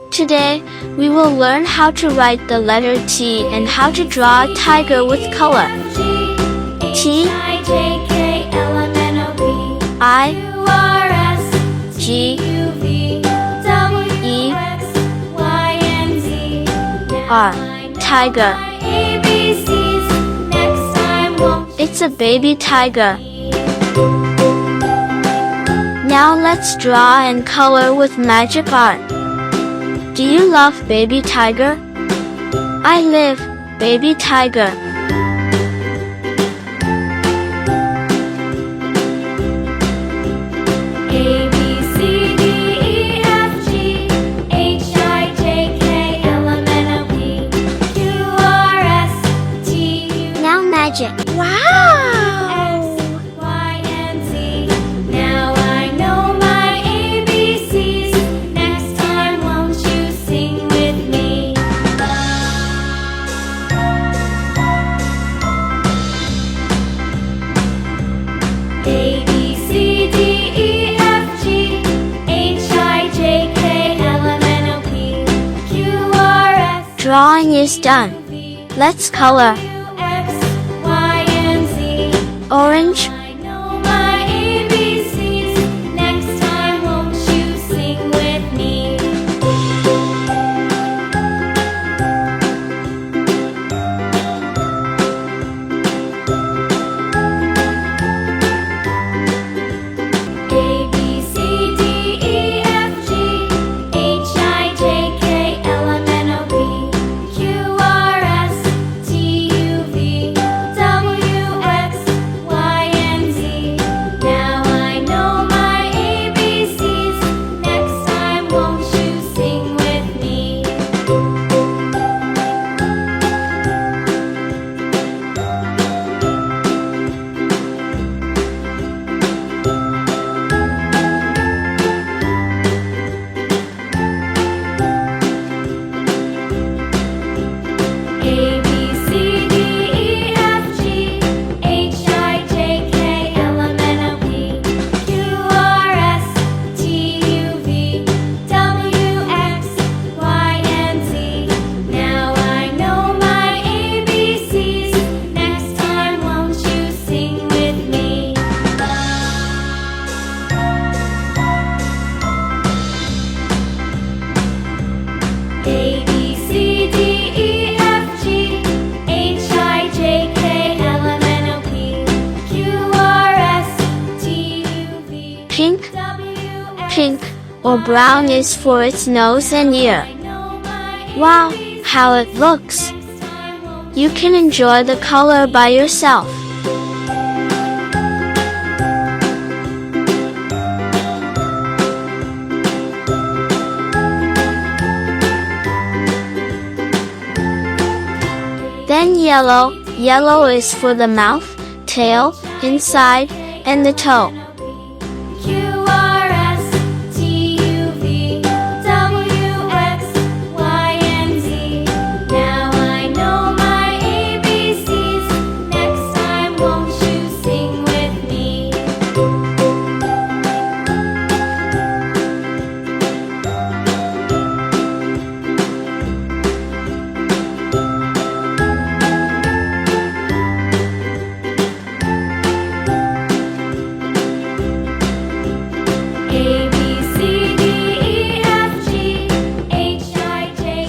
Today, we will learn how to write the letter T and how to draw a tiger with color. T I G E R Tiger. It's a baby tiger. Now let's draw and color with magic art. Do you love baby tiger? I live, baby tiger. Now magic. Wow! Drawing is done. Let's color. Orange, pink, pink or brown is for its nose and ear. Wow, how it looks! You can enjoy the color by yourself. Then yellow. Yellow is for the mouth, tail, inside, and the toe.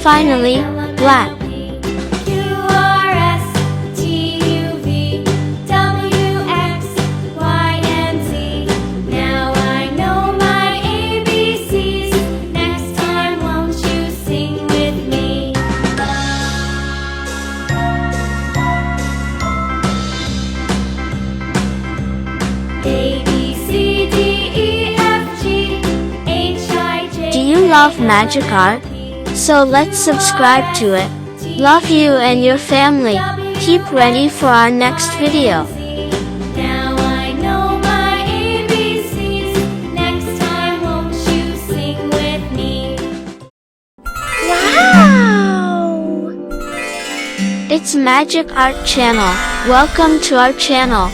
Finally, black. Now I know my ABCs. Next time, won't you sing with me? A, B, C, D, E, F, G, H, I, J. Do you love magic art? So let's subscribe to it. Love you and your family. Keep ready for our next video. Now I know my ABCs. Next time, won't you sing with me? Wow! It's Magic Art Channel. Welcome to our channel.